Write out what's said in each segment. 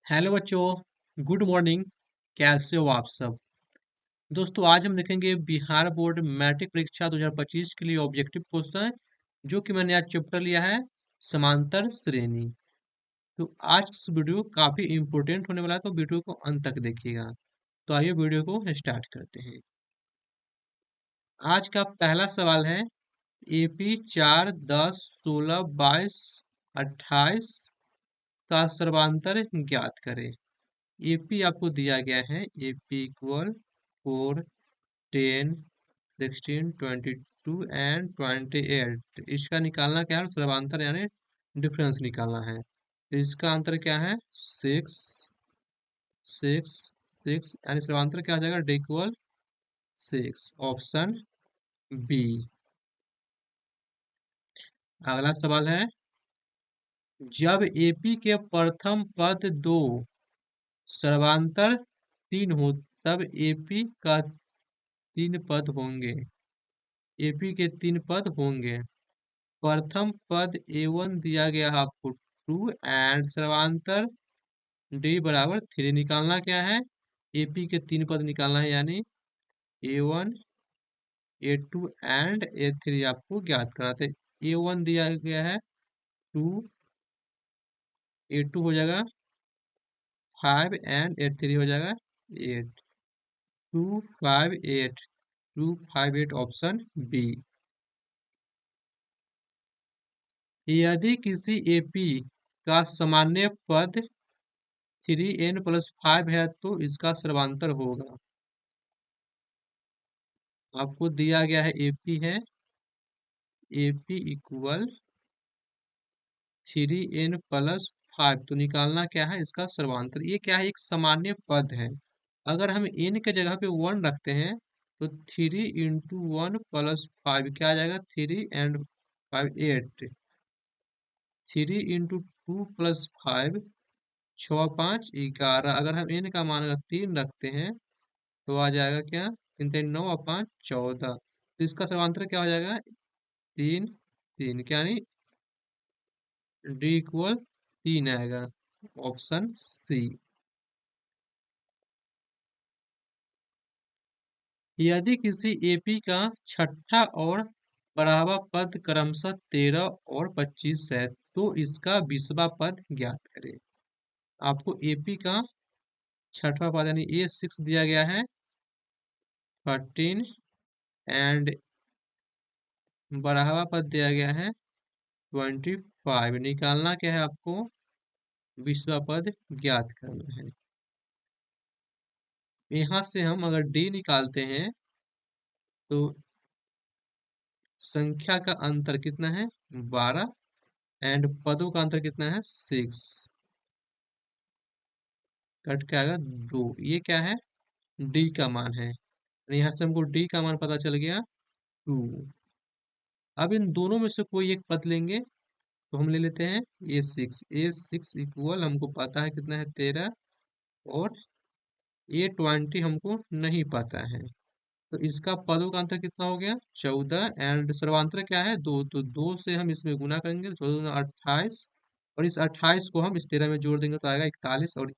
Hello बच्चों, good morning. कैसे हो आप सब? दोस्तों, आज हम देखेंगे बिहार बोर्ड मैट्रिक परीक्षा 2025 के लिए ऑब्जेक्टिव क्वेश्चन, जो कि मैंने आज चैप्टर लिया है समांतर श्रेणी। तो आज इस वीडियो काफी इंपॉर्टेंट होने वाला है, तो वीडियो को अंत तक देखिएगा। तो आइए वीडियो को स्टार्ट करते हैं। आज का पहला सवाल है, एपी 4, 10, 16, 22, 28 का सर्वांतर ज्ञात करें। एपी आपको दिया गया है, एपी इक्वल 4, 10, 16, 22 एंड 28। इसका निकालना क्या है? सर्वांतर यानी डिफरेंस निकालना है। तो इसका अंतर क्या है? 6, 6, 6 यानी सर्वांतर क्या हो जाएगा? D equal 6, option B. अगला सवाल है, जब एपी के प्रथम पद 2 सर्वांतर 3 हो, तब एपी का 3 पद होंगे। एपी के 3 पद होंगे। प्रथम पद A1 दिया गया है आपको 2 एंड सर्वांतर D बराबर 3। निकालना क्या है? एपी के 3 पद निकालना है, यानी A1, A2 एंड A3 आपको ज्ञात कराते। A1 दिया गया है 2, A2 हो जाएगा 5 एंड A3 हो जाएगा 8। 2, 5, 8, 2, 5, 8, ऑप्शन बी। यदि किसी एपी का सामान्य पद 3n+5 है, तो इसका सर्वांतर होगा। आपको दिया गया है एपी है, एपी इक्वल 3n+5। तो निकालना क्या है? इसका सर्वांतर। ये क्या है? एक सामान्य पद है। अगर हम n के जगह पे 1 रखते हैं, तो 3 × 1 + 5 क्या आ जाएगा? 3 एंड 5, 8। 3 × 2 + 5, 6, 5, 11। अगर हम n का मान अगर 3 रखते हैं, तो आ जाएगा क्या? 3 3 9 और 5 14। तो इसका समांतर क्या हो जाएगा? 3, 3 क्या, नहीं डी इक्वल 3 आएगा, ऑप्शन सी। यदि किसी एपी का छठा और बढ़ावा पद क्रमशः 13 और 25 है, तो इसका 20वां पद ज्ञात करें। आपको एपी का छठवां पद यानी A6 दिया गया है 13 एंड बढ़ावा पद दिया गया है 25। निकालना क्या है? आपको 20वां पद ज्ञात करना है। यहाँ से हम अगर डी निकालते हैं, तो संख्या का अंतर कितना है? 12 एंड पदों का अंतर कितना है? 6। कट क्या आएगा? 2। ये क्या है? डी का मान है। यहाँ से हमको डी का मान पता चल गया 2। अब इन दोनों में से कोई एक पद लेंगे, तो हम ले लेते हैं A6। A6 इक्वल हमको पता है कितना है? 13। और A20 हमको नहीं पता है। तो इसका पदों का अंतर कितना हो गया? 14 एंड सर्वांतर क्या है? 2। तो 2 से हम इसमें गुना करेंगे, 14 28। और इस 28 को हम इस 13 में जोड़ देंगे, तो आएगा 41। और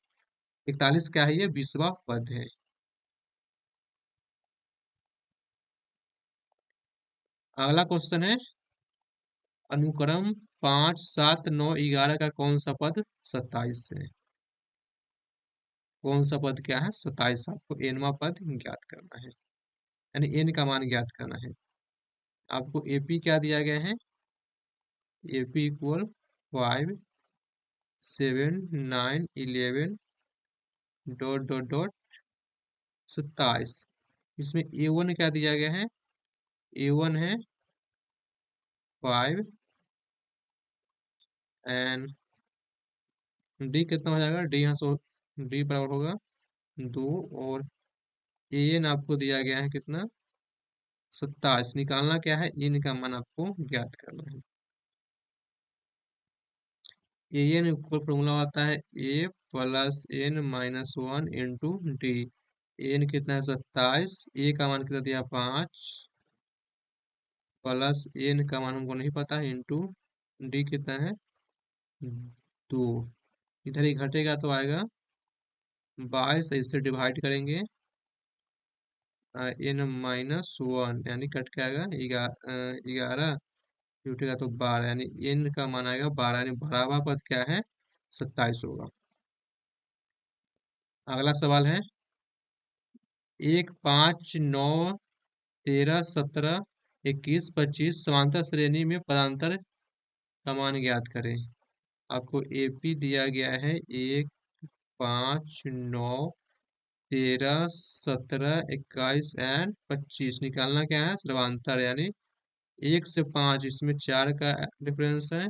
41 क्या है? ये 20वां पद है। अगला क्वेश्चन है, अनुक्रम 5, 7, 9, 11 का कौन सा पद 27 है? कौन सा पद क्या है? 27। आपको nवां पद ज्ञात करना है, यानी n का मान ज्ञात करना है। आपको एपी क्या दिया गया है? AP equal 5, 7, 9, 11 dot dot dot 27। इसमें A1 क्या दिया गया है? A1 है 5 एंड डी कितना हो जाएगा? डी यहाँ से डी बराबर होगा 2। और एन आपको दिया गया है कितना? 27। निकालना क्या है? इन का मान आपको ज्ञात करना है। एन इक्वल फॉर्मूला आता है A+n-1 डी। एन कितना है? 27। ए का मान कितना दिया? 5 प्लस एन का मान हमको नहीं पता है, इंटू डी कितना है? 2। इधर ही घटेगा तो आएगा 22 इससे डिवाइड करेंगे n माइनस वन, यानी कट के आएगा 11, जुटेगा तो 12, यानी n का मान आएगा 12, यानी बराबर पद क्या है? 27 होगा। अगला सवाल है 1, 5, 9, 13, 17, 21, 25 समांतर श्रेणी में पदांतर का मान ज्ञात करें। आपको एपी दिया गया है 1, 5, 9, 13, 17, 21 एंड 25। निकालना क्या है? सर्वांतर, यानी 1 से 5 इसमें 4 का डिफरेंस है,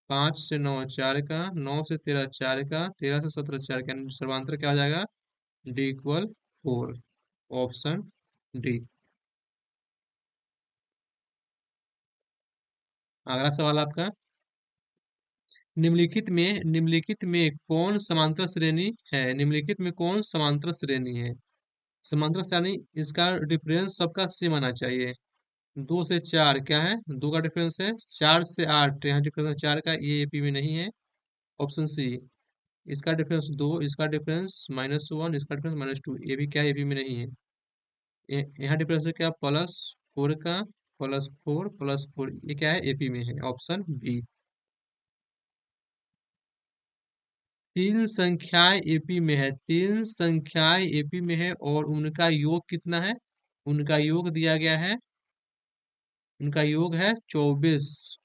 5 से 9 4 का, 9 से 13 4 का, 13 से 17 4 का, यानी सर्वांतर क्या हो जाएगा? D equal 4। Option D. अगला सवाल आपका, निम्नलिखित में कौन समांतर श्रेणी है? निम्नलिखित में कौन समांतर श्रेणी है? समांतर श्रेणी, इसका डिफरेंस सबका सेम आना चाहिए। 2 से 4 क्या है? 2 का डिफरेंस है। 4 से 8 यहाँ डिफरेंस 4 का, ये एपी में नहीं है। ऑप्शन सी, इसका डिफरेंस 2, इसका डिफरेंस -1, इसका डिफरेंस -2, ये भी क्या है? एपी में नहीं है। यहाँ डिफरेंस है क्या? +4 का, +4 +4, ये क्या है? एपी में है। Option B. तीन संख्याएं एपी में है, तीन संख्याएं एपी में है, और उनका योग कितना है? उनका योग दिया गया है, उनका योग है 24,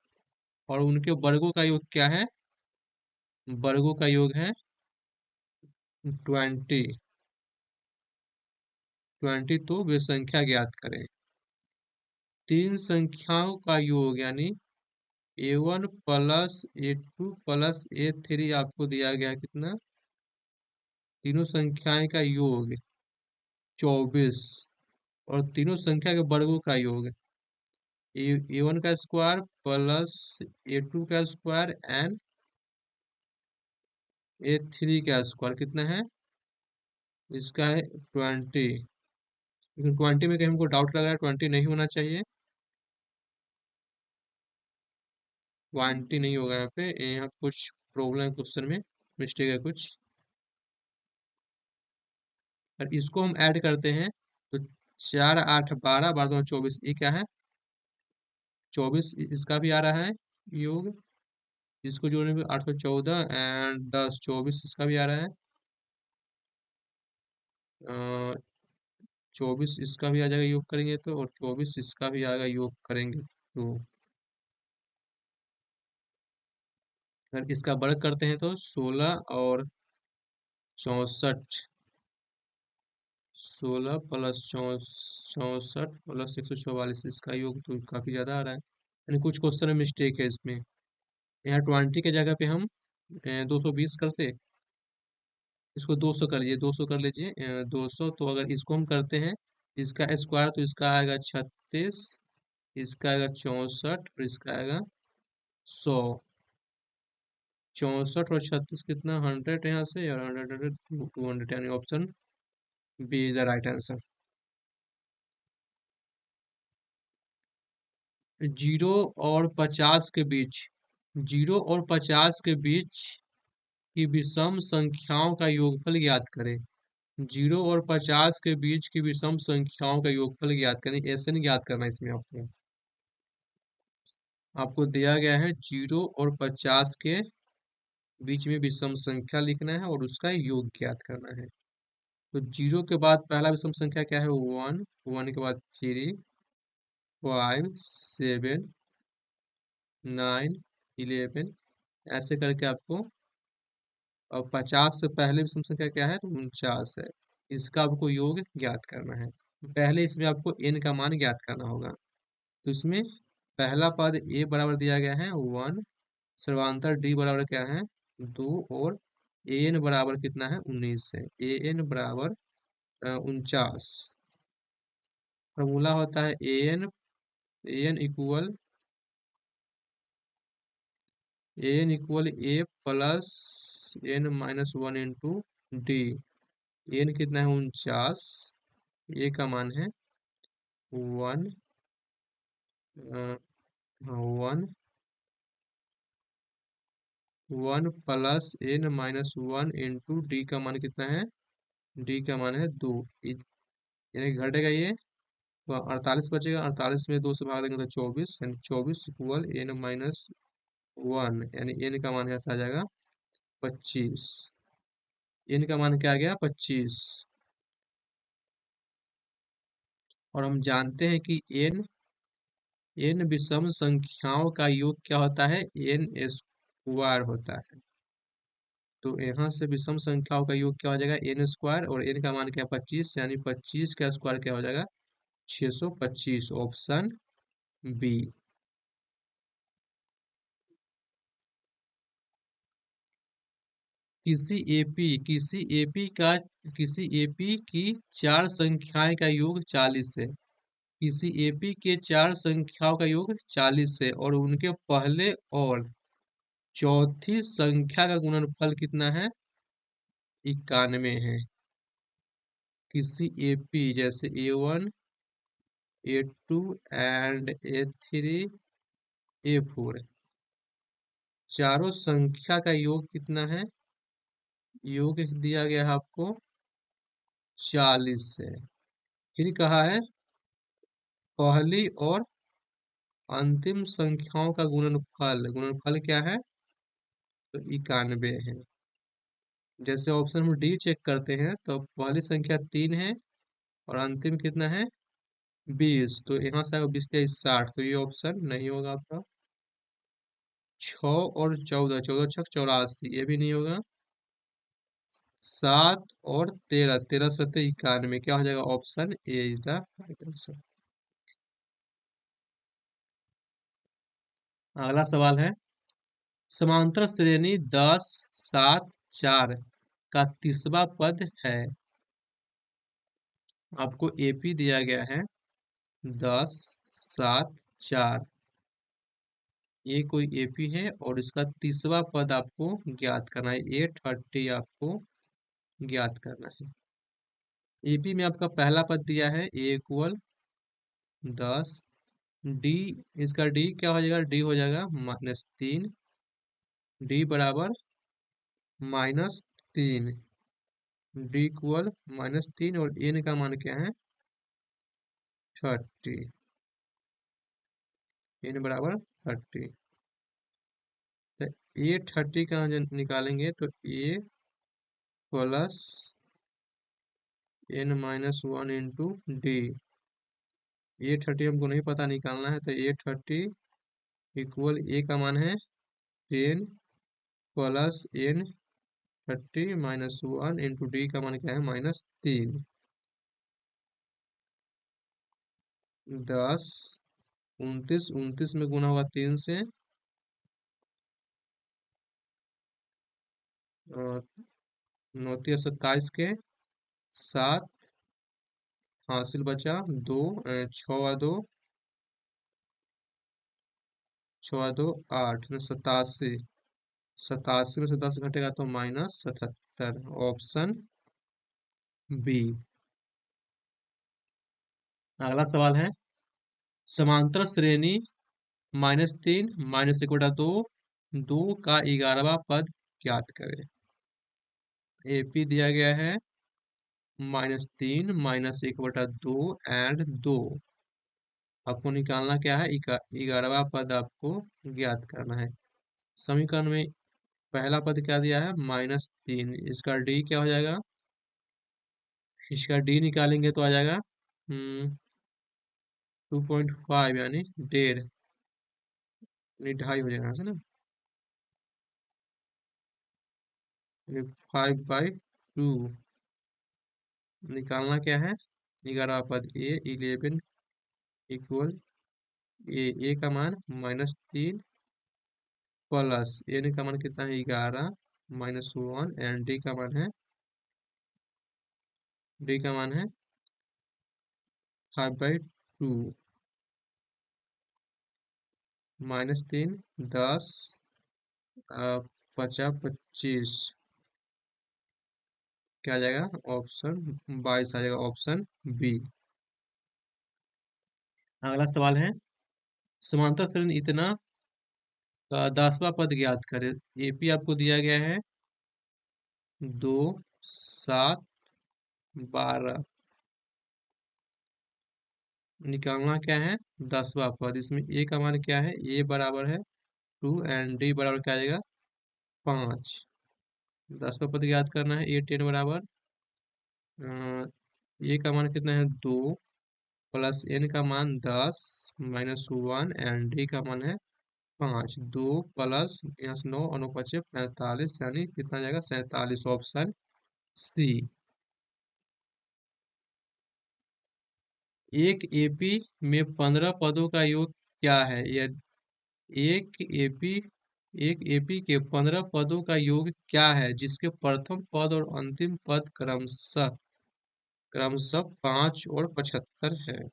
और उनके वर्गों का योग क्या है? वर्गों का योग है 20। 20, तो वे संख्या ज्ञात करें। तीन संख्याओं का योग यानी a1 plus a2 plus a3 आपको दिया गया है कितना? तीनों संख्याएं का योग 24, और तीनों संख्या के वर्गों का योग ए1 का स्क्वायर प्लस ए2 का स्क्वायर एंड ए3 का स्क्वायर, कितना है? इसका है 20। लेकिन 20 में कहीं हमको डाउट लग रहा है, 20 नहीं होना चाहिए। 20 नहीं होगा यहाँ पे, यहाँ कुछ प्रॉब्लम है क्वेश्चन में, मिस्टेक है कुछ। और इसको हम ऐड करते हैं तो 4, 8, 12, 12, 24, ये क्या है? 24, इसका भी आ रहा है योग। इसको जोड़ने पे 8 को 14 एंड 10 24, इसका भी आ रहा है। 24 इसका भी आ जाएगा योग करेंगे तो, और 24 इसका भी आएगा योग करेंगे तो। अगर इसका वर्ग करते हैं तो 16 और 64, 16 प्लस 64 प्लस 144, इसका योग तो काफी ज्यादा आ रहा है, यानी कुछ क्वेश्चन में मिस्टेक है इसमें। यहाँ 20 के जगह पे हम 220 करते, इसको 200 कर लीजिए, 200 कर लीजिए, 200, तो अगर इसको हम करते हैं इसका स्क्वायर तो इसका आएगा 36, इसका आएगा 64, और इसका आएगा 100। 64 और 36 कितना? 100 यहाँ से, और 100 200, यानी option B is the right answer. 0 और 50 के बीच, 0 और 50 के बीच की विषम संख्याओं का योगफल ज्ञात करें। 0 और 50 के बीच की विषम संख्याओं का योगफल ज्ञात करें, ऐसे नहीं ज्ञात करना इसमें। आपको आपको दिया गया है 0 और 50 के बीच में विषम संख्या लिखना है और उसका योग ज्ञात करना है। तो 0 के बाद पहला विषम संख्या क्या है? 1, 1 के बाद 3, 5, 7, 9, 11, ऐसे करके आपको। और 50 से पहले विषम संख्या क्या है? तो 49 है। इसका आपको योग ज्ञात करना है। पहले इसमें आपको n का मान ज्ञात करना होगा। तो इसमें पहला पद a बराबर दिया गया है 1, सर्वांतर d बराबर क्या है? 2, और an बराबर कितना है? 19 है। an बराबर 49। फॉर्मूला होता है an equal a plus n-1 into D. n कितना है? 49। a का मान है 1, 1, 1 प्लस n-1 इंटू डी का मान कितना है? डी का मान है 2। यानी घटेगा ये, तो 48 बचेगा। 48 में 2 से भाग देंगे तो 24, यानी 24 इक्वल n-1, यानी n का मान ऐसा आ जाएगा 25। n का मान क्या आ गया? 25। और हम जानते हैं कि n विषम संख्याओं का योग क्या होता है? n स्क्वायर होता है। तो यहाँ से विषम संख्याओं का योग क्या हो जाएगा? n स्क्वायर, और n का मान क्या है? 25, यानी 25 का स्क्वायर क्या हो जाएगा? 625। Option B. किसी एपी की चार संख्याएं का योग 40 है। किसी एपी के चार संख्याओं का योग 40 है और उनके पहले और चौथी संख्या का गुणनफल कितना है? 91 है। किसी एपी जैसे A1, A2 and A3, A4, चारों संख्या का योग कितना है? योग दिया गया है आपको 40 है। फिर कहा है पहली और अंतिम संख्याओं का गुणनफल। गुणनफल क्या है? तो 91 है। जैसे ऑप्शन में डी चेक करते हैं तो पहली संख्या 3 है और अंतिम कितना है? 20। तो यहाँ से आएगा 20 23 60, तो ये ऑप्शन नहीं होगा आपका। 6 और 14, 14 छक 84, ये भी नहीं होगा। 7 और 13, 13 सत्ते 91, क्या हो जाएगा? Option A is the right answer. अगला सवाल है, समांतर श्रेणी 10 7 4 का तीसरा पद है। आपको एपी दिया गया है 10 7 4। ये कोई एपी है और इसका तीसरा पद आपको ज्ञात करना है। 830 आपको ज्ञात करना है। एपी में आपका पहला पद दिया है ए इक्वल 10। डी, इसका डी क्या हो जाएगा? डी हो जाएगा -3। डी बराबर -3। डी इक्वल -3 और एन का मान क्या है? 30। एन बराबर 30। तो ए 30 का निकालेंगे तो ए प्लस n-1 इंटू डी। ए 30 हमको नहीं पता, निकालना है। तो ए 30 इक्वल ए का मान है 10 प्लस n-30 -1 इंटू डी का मान क्या है? -3। 10 29, 29 में गुना होगा 3 से, 9 27 के 7 हासिल बचा 2, 6 2 8, 87। 87 में से 10 घटेगा तो -77। Option B. अगला सवाल है, समांतर श्रेणी -3 -1/2 2 का 11वां पद ज्ञात करें। एपी दिया गया है -3 -1/2 एंड 2। आपको निकालना क्या है? 11वां पद आपको ज्ञात करना है। समीकरण में पहला पद क्या दिया है? -3। इसका डी क्या हो जाएगा? इसका डी निकालेंगे तो आ जाएगा 2.5, यानी 1.5, यानी 2.5 हो जाएगा, है ना? 5/2। निकालना क्या है? 11वां पद ए 11 इक्वल ए का मान -3 प्लस एन का मान कितना है? 11 -1 एंड डी का मान है 5/2। -3 10, 50 25, क्या आ जाएगा? ऑप्शन 22 आ जाएगा। Option B. अगला सवाल है, समांतर श्रेणी इतना का 10वां पद ज्ञात करें। एपी आपको दिया गया है 2 7 12। निकालना क्या है? 10वां पद। इसमें ए का मान क्या है? ए बराबर है 2 एंड डी बराबर क्या आ जाएगा? 5। 10वां पद याद करना है। ए 10 बराबर ए का मान कितना है? 2 प्लस एन का मान 10 माइनस 1 एंड डी का मान है 5। 2 प्लस यहाँ से 9 और 9 पचे 45, यानी कितना जाएगा? 47। Option C. एक एपी में 15 पदों का योग क्या है? यह एक एपी एक एपी के 15 पदों का योग क्या है जिसके प्रथम पद और अंतिम पद क्रमशः क्रमशः 5 और 75 है?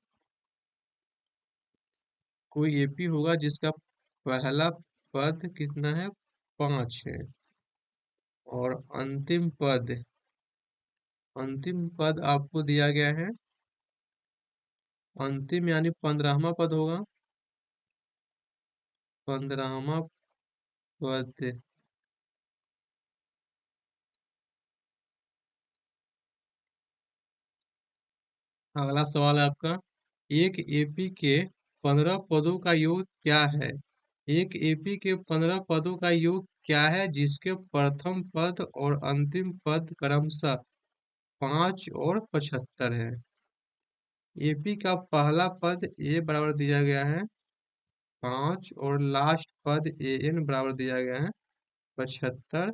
कोई एपी होगा जिसका पहला पद कितना है? 5 है। और अंतिम पद आपको दिया गया है। अंतिम यानी 15वां पद होगा। 15वां पद। अगला सवाल है आपका। एक एपी के 15 पदों का योग क्या है? एक एपी के 15 पदों का योग क्या है जिसके प्रथम पद और अंतिम पद क्रमशः 5 और 75 है? एपी का पहला पद ए बराबर दिया गया है 5 और लास्ट पद ए एन बराबर दिया गया है 75।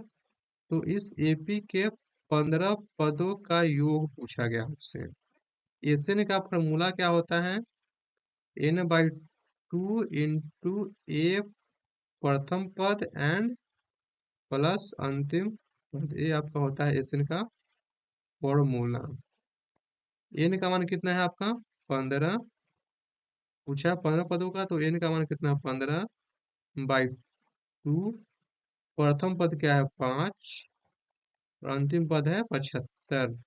तो इस एपी के 15 पदों का योग पूछा गया हमसे। एसएन का फॉर्मूला क्या होता है? n/2 इंटू ए प्रथम पद एंड प्लस अंतिम पद। ये आपका होता है एसएन का फॉर्मूला। एन का मान कितना है आपका? 15। पूछा 15 पदों का, तो एन का मान कितना है? 15/2। प्रथम पद क्या है? 5 और अंतिम पद है 75।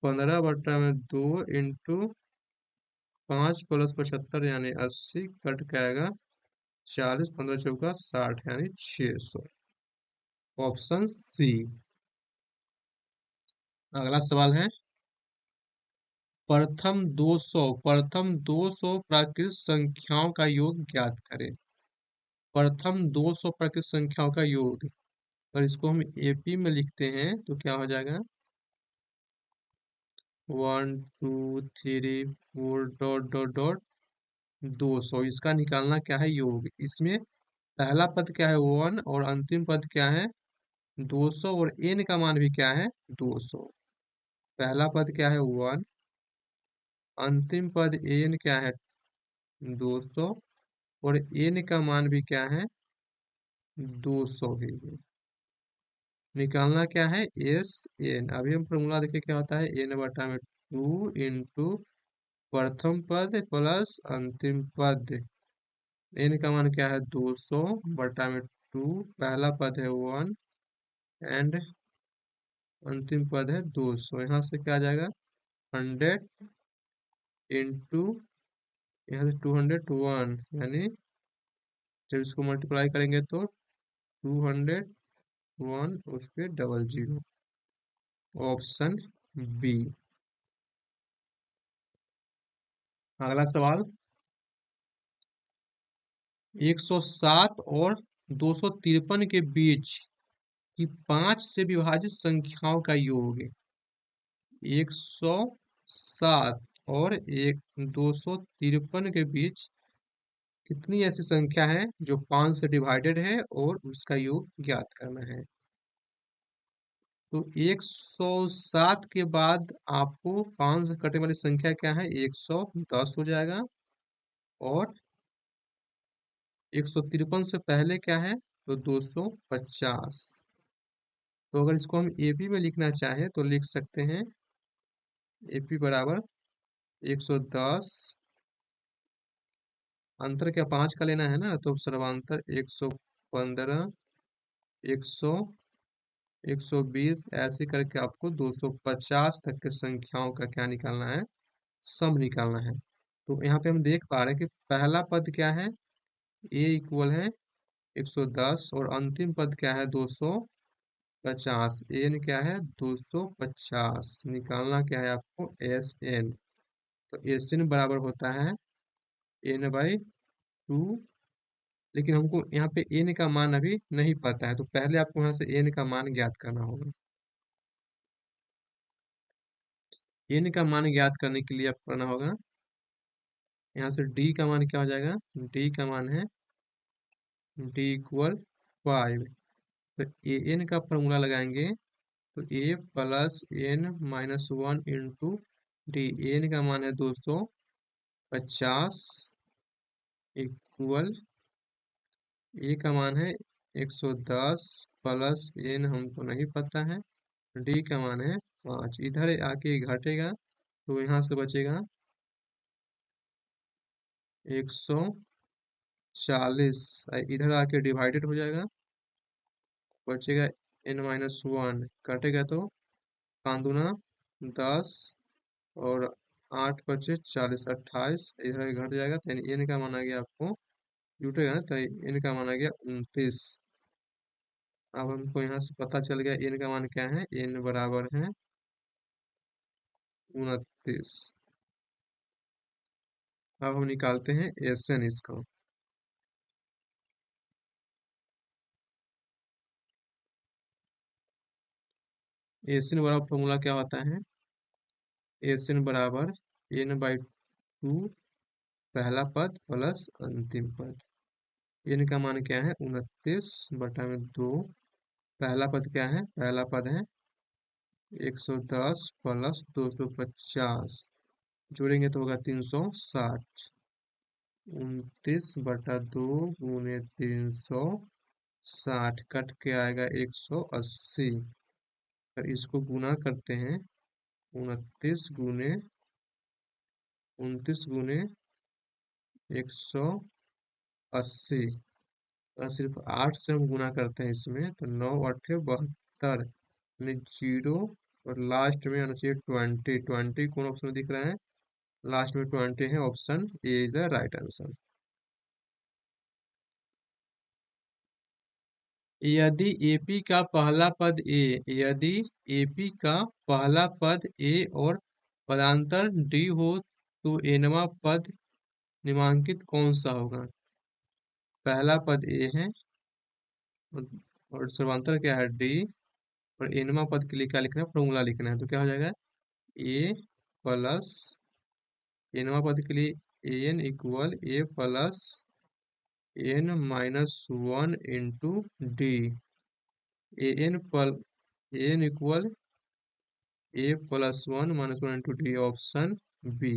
15/2 इंटू 5 प्लस 75 यानी 80, कट के आएगा 40, 15 चौका 60 यानी 600। Option C. अगला सवाल है। प्रथम 200 प्राकृत संख्याओं का योग ज्ञात करें। प्रथम 200 प्राकृत संख्याओं का योग। और इसको हम एपी में लिखते हैं तो क्या हो जाएगा? 1 2 3 4 डॉट डॉट डॉट 200। इसका निकालना क्या है? योग। इसमें पहला पद क्या है? 1 और अंतिम पद क्या है? 200 और एन का मान भी क्या है? 200। पहला पद क्या है? 1। अंतिम पद एन क्या है? 200। और एन का मान भी क्या है? 200 ही है। निकालना क्या है? S N. अभी हम फॉर्मूला देखिए क्या होता है। एन बटा में 2 इंटू प्रथम पद प्लस अंतिम पद। एन का मान क्या है? 200 बटा में 2। पहला पद है 1 एंड अंतिम पद है 200। यहाँ से क्या आ जाएगा? 100 इंटू यहाँ से 201, यानी जब इसको मल्टीप्लाई करेंगे तो 201 उस पे 00। Option B. अगला सवाल। 107 और 253 के बीच की 5 से विभाजित संख्याओं का योग। 107 और 253 के बीच कितनी ऐसी संख्या है जो 5 से डिवाइडेड है और उसका योग ज्ञात करना है। तो 107 के बाद आपको 5 से कटने वाली संख्या क्या है? 110 हो जाएगा। और 153 से पहले क्या है? तो 250। तो अगर इसको हम एपी में लिखना चाहें तो लिख सकते हैं। एपी बराबर 110। अंतर क्या 5 का लेना है ना, तो सर्वांतर 115, 100, 120 ऐसे करके आपको 250 तक के संख्याओं का क्या निकालना है? सम निकालना है। तो यहाँ पे हम देख पा रहे हैं कि पहला पद क्या है? ए इक्वल है 110 और अंतिम पद क्या है? 250। 50। एन क्या है? 250। निकालना क्या है आपको? S N. तो एस एन बराबर होता है n/2। लेकिन हमको यहाँ पे एन का मान अभी नहीं पता है, तो पहले आपको यहाँ से एन का मान ज्ञात करना होगा। एन का मान ज्ञात करने के लिए आपको करना होगा, यहाँ से डी का मान क्या हो जाएगा? डी का मान है d = 5। तो ए एन का फॉर्मूला लगाएंगे, तो a + n - 1 × d। एन का मान है 250 इक्वल ए का मान है 110 प्लस एन हमको नहीं पता है, डी का मान है 5। इधर आके घटेगा तो यहाँ से बचेगा 140। इधर आके डिवाइडेड हो जाएगा, बचेगा n - 1। कटेगा तो 5 दूना 10 और 8 बचे 40, 28। इधर घट जाएगा तो एन का मान आ गया आपको, जुटेगा ना, तो एन का मान आ गया 29। अब हमको यहाँ से पता चल गया एन का मान क्या है। एन बराबर है 29। अब हम निकालते हैं एस एन इसका। एस एन बराबर फॉर्मूला क्या होता है? एस एन बराबर n/2 पहला पद प्लस अंतिम पद। एन का मान क्या है? 29/2। पहला पद क्या है? पहला पद है 110 प्लस 250। जोड़ेंगे तो होगा 360। 29/2 गुने 360 कट के आएगा 180। और इसको गुना करते हैं, 29 गुने 180। सिर्फ 8 से हम गुना करते हैं इसमें, तो 9 × 8 = 72। यानी 0 और लास्ट में आना चाहिए 20। 20 कौन ऑप्शन में दिख रहा है? लास्ट में 20 है, option A is the right answer. यदि एपी का पहला पद ए और पदांतर डी हो, तो एनवा पद निम्नलिखित कौन सा होगा? पहला पद ए है और और सर्वांतर क्या है? डी। और एनवा पद के लिए क्या लिखना है? फॉर्मूला लिखना है। तो क्या हो जाएगा? ए प्लस एनवा पद के लिए N equal a + n - 1 × D. N equal a+1 - 1 × D, option B.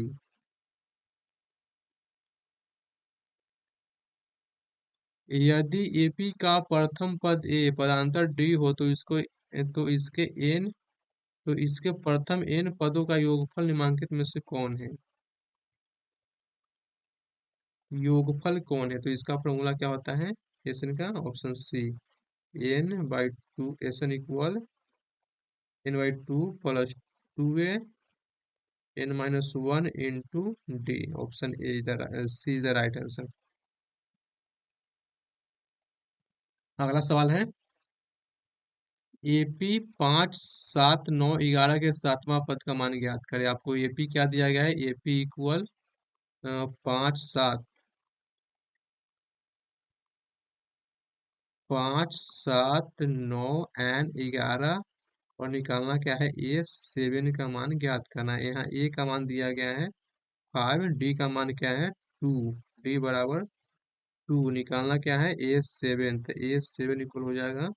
यदि एपी का प्रथम पद ए पदांतर डी हो, तो इसके एन तो इसके प्रथम एन पदों का योगफल निम्नलिखित में से कौन है? योगफल कौन है? तो इसका फॉर्मूला क्या होता है एसएन का? Option C, n/2। SN equal n/2 + 2a n - 1 × d। Option A C is the right answer. अगला सवाल है, एपी 5 7 9 11 के सातवां पद का मान ज्ञात करें। आपको एपी क्या दिया गया है? AP equal 5 7 9 and 11। और निकालना क्या है? ए 7 का मान ज्ञात करना है। यहाँ ए का मान दिया गया है 5, डी का मान क्या है? 2। डी बराबर 2। निकालना क्या है? A7। तो A7 इक्वल हो जाएगा,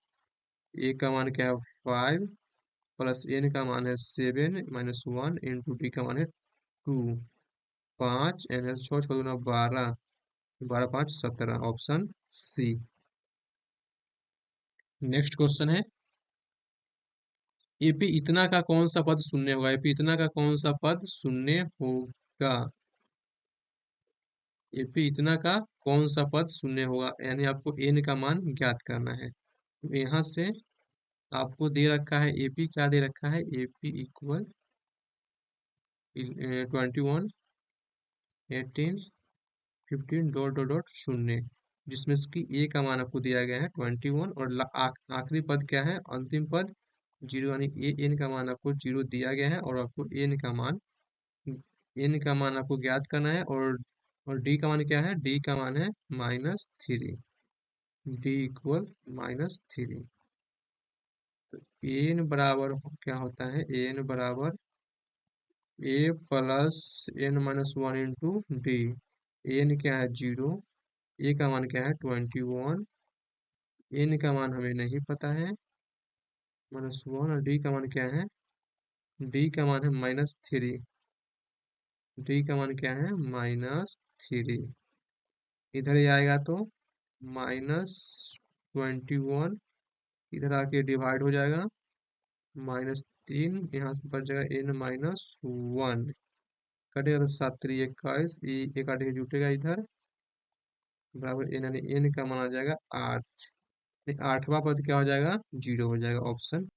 ए का मान क्या है? 5 प्लस एन का मान है 7 - 1 × डी का मान है 2। 5 एन है 6 6 दूना 12, 12 5 17, ऑप्शन सी। नेक्स्ट क्वेश्चन है, एपी इतना का कौन सा पद शून्य होगा? एपी इतना का कौन सा पद शून्य होगा? एपी इतना का कौन सा पद शून्य होगा? यानी आपको एन का मान ज्ञात करना है। तो यहाँ से आपको दे रखा है एपी, क्या दे रखा है? AP equal 21 18 15 ... 0। जिसमें इसकी ए का मान आपको दिया गया है 21 और आखिरी पद क्या है, अंतिम पद 0, यानी ए एन का मान आपको 0 दिया गया है और आपको एन का मान आपको ज्ञात करना है। और डी का मान क्या है, डी का मान है -3, डी इक्वल -3। एन बराबर क्या होता है, एन बराबर A plus N minus one into D. N क्या है 0, ए का मान क्या है 21, एन का मान हमें नहीं पता है -1, और डी का मान क्या है, डी का मान है -3, डी का मान क्या है -3। इधर ही आएगा तो -21, इधर आके डिवाइड हो जाएगा, -3, यहाँ से बच जाएगा n-1, कटेगा तो 7×3 = 21, एक आठ जुटेगा इधर, बराबर एन, यानी एन का माना जाएगा 8। आठवां पद क्या हो जाएगा, 0 हो जाएगा, ऑप्शन।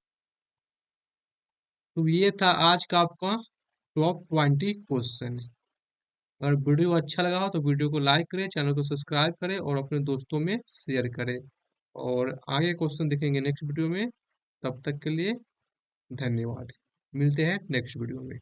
तो ये था आज का आपका टॉप 20 क्वेश्चन। अगर वीडियो अच्छा लगा हो तो वीडियो को लाइक करें, चैनल को सब्सक्राइब करें और अपने दोस्तों में शेयर करें। और आगे क्वेश्चन देखेंगे नेक्स्ट वीडियो में। तब तक के लिए धन्यवाद। मिलते हैं नेक्स्ट वीडियो में।